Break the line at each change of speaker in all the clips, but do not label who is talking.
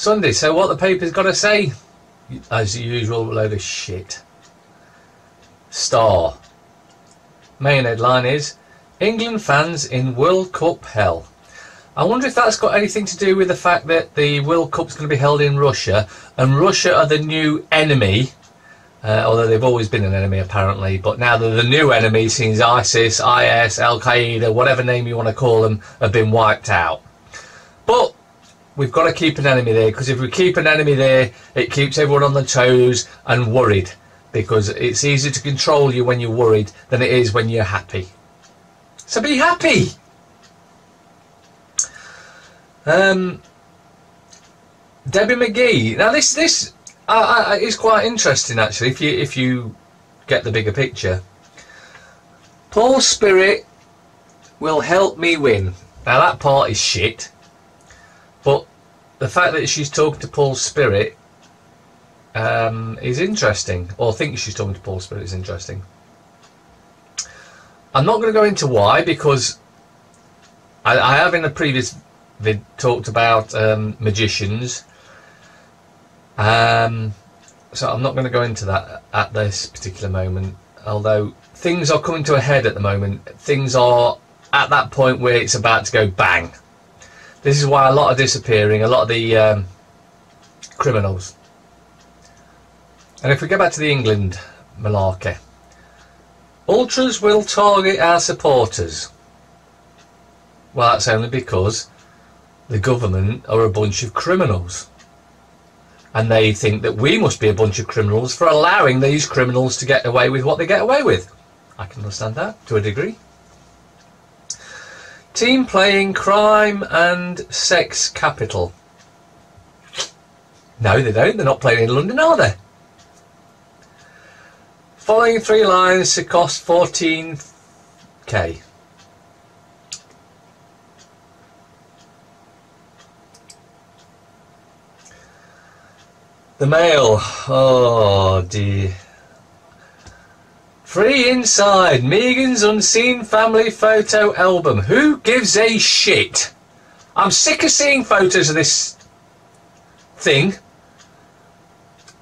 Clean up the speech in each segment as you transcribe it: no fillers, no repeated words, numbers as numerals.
Sunday, so what the paper's got to say? As usual, a load of shit. Star. Main headline is England fans in World Cup hell. I wonder if that's got anything to do with the fact that the World Cup's going to be held in Russia, and Russia are the new enemy, although they've always been an enemy apparently, but now they're the new enemy since ISIS, IS, Al-Qaeda, whatever name you want to call them, have been wiped out. But we've got to keep an enemy there, because if we keep an enemy there, it keeps everyone on their toes and worried, because it's easier to control you when you're worried than it is when you're happy. So be happy! Debbie McGee. Now this is quite interesting actually. If you get the bigger picture. Paul Spirit will help me win. Now that part is shit. But the fact that she's talking to Paul Spirit is interesting. Or thinks she's talking to Paul Spirit is interesting. I'm not going to go into why, because I have in a previous vid talked about magicians. So I'm not going to go into that at this particular moment. Although things are coming to a head at the moment. Things are at that point where it's about to go bang. This is why a lot are disappearing, a lot of the criminals. And if we go back to the England malarkey, ultras will target our supporters. Well, that's only because the government are a bunch of criminals. And they think that we must be a bunch of criminals for allowing these criminals to get away with what they get away with. I can understand that to a degree. Team playing crime and sex capital. No, they don't. They're not playing in London, are they? Following 3 lines to cost 14k. The Mail. Oh dear. Free inside Meghan's unseen family photo album. Who gives a shit? I'm sick of seeing photos of this thing.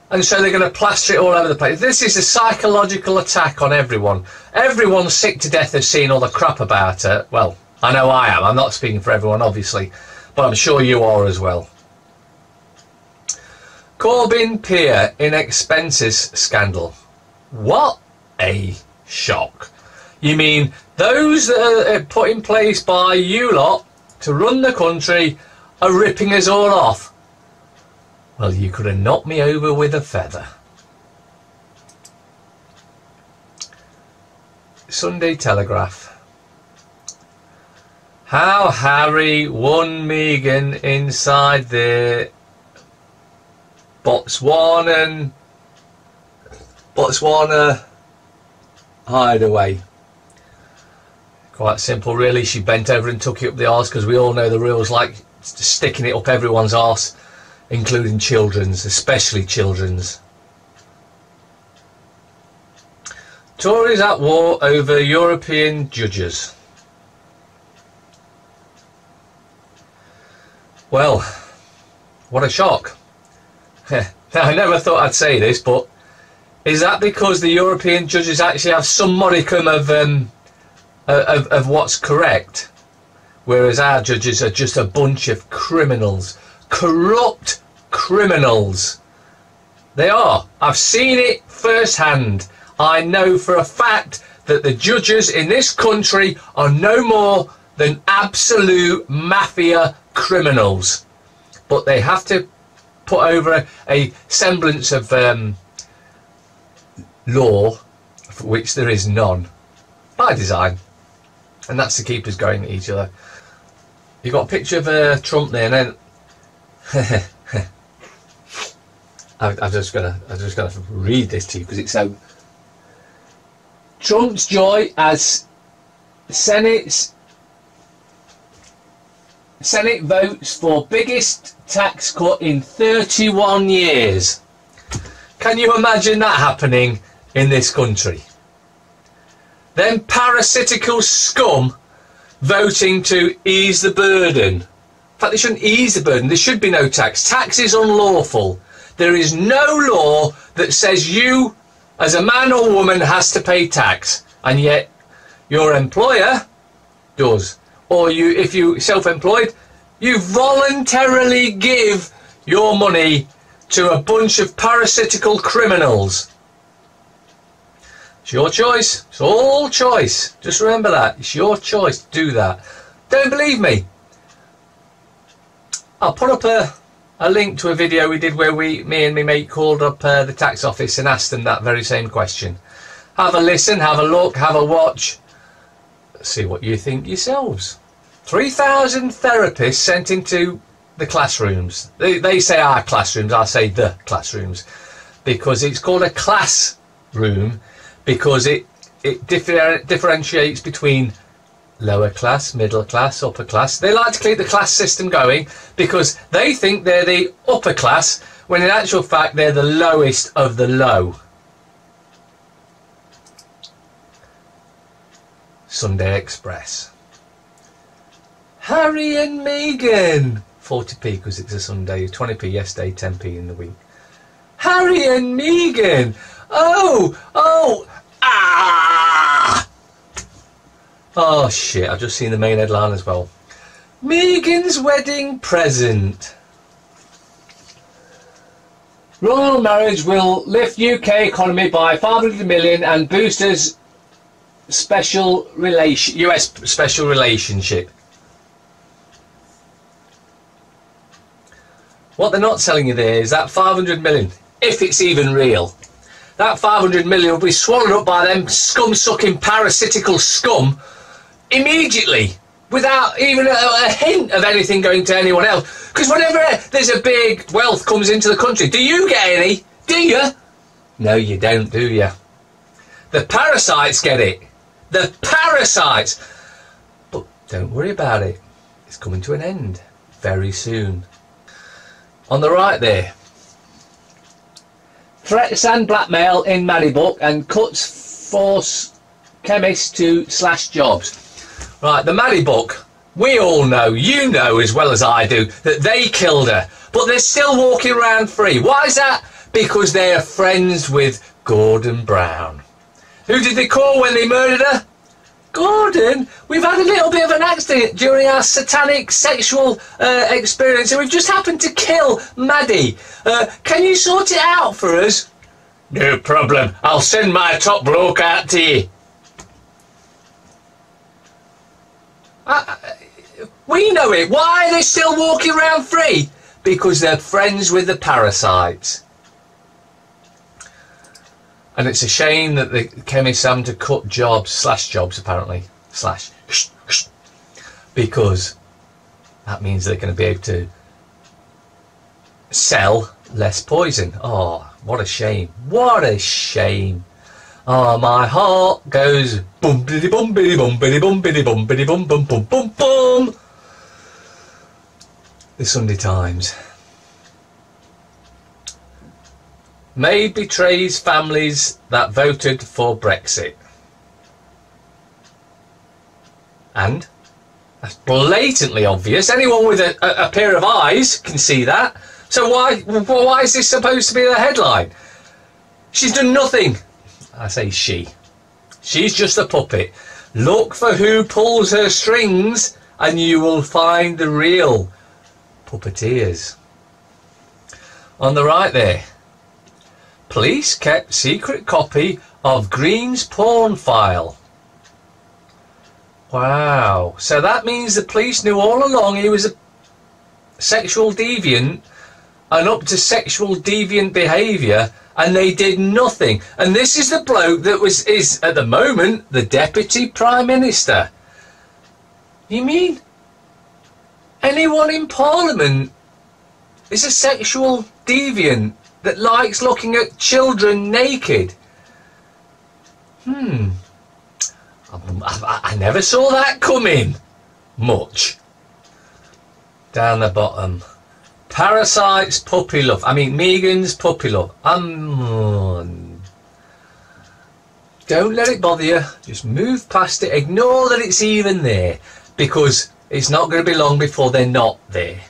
And so they're going to plaster it all over the place. This is a psychological attack on everyone. Everyone's sick to death of seeing all the crap about her. Well, I know I am. I'm not speaking for everyone, obviously. But I'm sure you are as well. Corbyn peer in expenses scandal. What a shock. You mean those that are put in place by you lot to run the country are ripping us all off? Well, you could have knocked me over with a feather. Sunday Telegraph. How Harry won Meghan inside the Botswana hideaway. Quite simple really. She bent over and took it up the arse, because we all know the rules, like sticking it up everyone's arse, including children's, especially children's. Tories at war over European judges. Well, what a shock. Now, I never thought I'd say this, but is that because the European judges actually have some modicum of what's correct, whereas our judges are just a bunch of criminals, corrupt criminals? They are. I've seen it firsthand. I know for a fact that the judges in this country are no more than absolute mafia criminals, but they have to put over a semblance of law, for which there is none, by design, and that's to keep us going at each other. You got a picture of Trump there, and then I'm just gonna read this to you because it's so. Trump's joy as Senate votes for biggest tax cut in 31 years. Can you imagine that happening in this country? Them parasitical scum voting to ease the burden In fact, they shouldn't ease the burden. There should be no tax. Tax is unlawful. There is no law that says you, as a man or woman, has to pay tax, and yet your employer does. Or you, if you're self-employed, you voluntarily give your money to a bunch of parasitical criminals. It's your choice. It's all choice. Just remember that. It's your choice to do that. Don't believe me? I'll put up a link to a video we did where me and my mate called up the tax office and asked them that very same question. Have a listen, have a look, have a watch. See what you think yourselves. 3,000 therapists sent into the classrooms. They say our classrooms, I say the classrooms, because it's called a classroom because it differentiates between lower class, middle class, upper class. They like to keep the class system going because they think they're the upper class when in actual fact they're the lowest of the low. Sunday Express. Harry and Meghan. 40p because it's a Sunday, 20p yesterday, 10p in the week. Harry and Meghan. Oh shit, I've just seen the main headline as well. Meghan's wedding present. Royal marriage will lift UK economy by 500 million and boost US special relationship. What they're not telling you there is that 500 million, if it's even real, that 500 million will be swallowed up by them scum-sucking parasitical scum immediately, without even a hint of anything going to anyone else. Because whenever there's a big wealth comes into the country, do you get any? Do you? No, you don't, do you? The parasites get it. The parasites. But don't worry about it. It's coming to an end very soon. On the right there. Threats and blackmail in Maddybook and cuts force chemists to slash jobs. Right, the Maddybook, we all know, you know as well as I do, that they killed her. But they're still walking around free. Why is that? Because they're friends with Gordon Brown. Who did they call when they murdered her? Gordon, we've had a little bit of an accident during our satanic sexual experience and we've just happened to kill Maddie. Can you sort it out for us? No problem. I'll send my top bloke out to you. We know it. Why are they still walking around free? Because they're friends with the parasites. And it's a shame that the chemists having to cut jobs, slash jobs apparently, slash, because that means they're going to be able to sell less poison. Oh, what a shame. What a shame. Oh, my heart goes bum biddy bum biddy bum biddy bum biddy bum biddy bum bum bum bum bum. The Sunday Times. May betrays families that voted for Brexit. And that's blatantly obvious. Anyone with a pair of eyes can see that. So why is this supposed to be the headline? She's done nothing. I say she. She's just a puppet. Look for who pulls her strings and you will find the real puppeteers. On the right there. Police kept secret copy of Green's porn file. Wow. So that means the police knew all along he was a sexual deviant and up to sexual deviant behaviour and they did nothing. And this is the bloke that is at the moment the Deputy Prime Minister. You mean anyone in Parliament is a sexual deviant that likes looking at children naked? I never saw that coming. Much. Down the bottom. Parasites puppy love. I mean, Meghan's puppy love. Don't let it bother you. Just move past it. Ignore that it's even there. Because it's not going to be long before they're not there.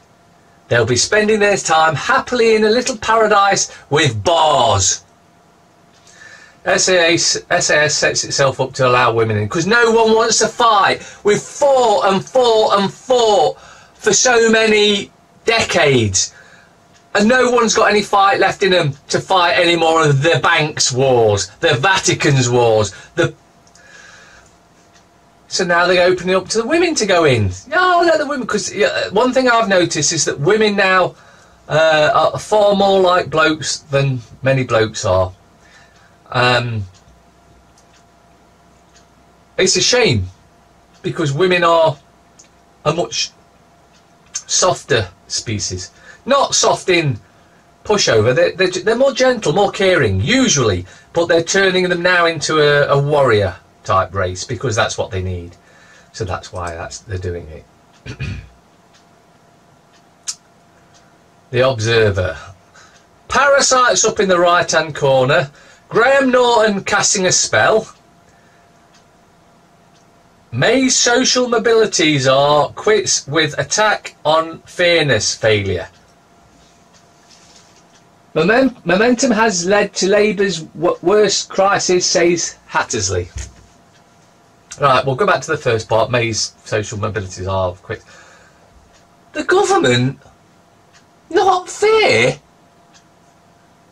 They'll be spending their time happily in a little paradise with bars. SAS sets itself up to allow women in because no one wants to fight. We've fought and fought and fought for so many decades, and no one's got any fight left in them to fight any more of the Banks wars, the Vatican's wars. So now they're opening up to the women to go in. No, let the women, because one thing I've noticed is that women now are far more like blokes than many blokes are. It's a shame because women are a much softer species. Not soft in pushover, they're more gentle, more caring usually, but they're turning them now into a warrior type race because that's what they need. So that's why they're doing it. The Observer. Parasites up in the right hand corner. Graham Norton casting a spell. May's social mobilities are quits with attack on fairness failure. Momentum has led to Labour's worst crisis, says Hattersley. Right, we'll go back to the first part. May's social mobilities are quits. The government? Not fair?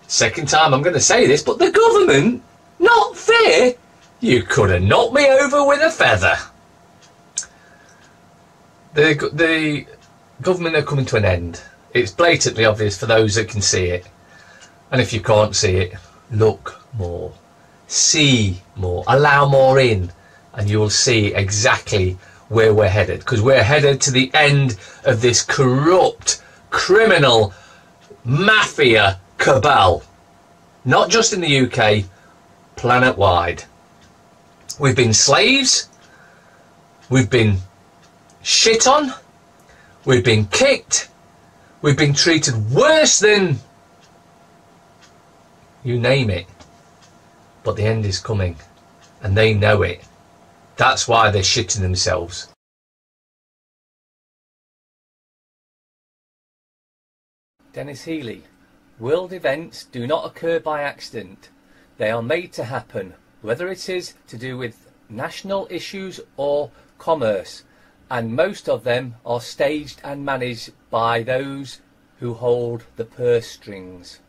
Second time I'm going to say this, but the government? Not fair? You could have knocked me over with a feather. The government are coming to an end. It's blatantly obvious for those that can see it. And if you can't see it, look more. See more. Allow more in. And you will see exactly where we're headed. Because we're headed to the end of this corrupt, criminal, mafia cabal. Not just in the UK, planet-wide. We've been slaves. We've been shit on. We've been kicked. We've been treated worse than you name it. But the end is coming. And they know it. That's why they're shitting themselves. Dennis Healy. World events do not occur by accident. They are made to happen, whether it is to do with national issues or commerce, and most of them are staged and managed by those who hold the purse strings.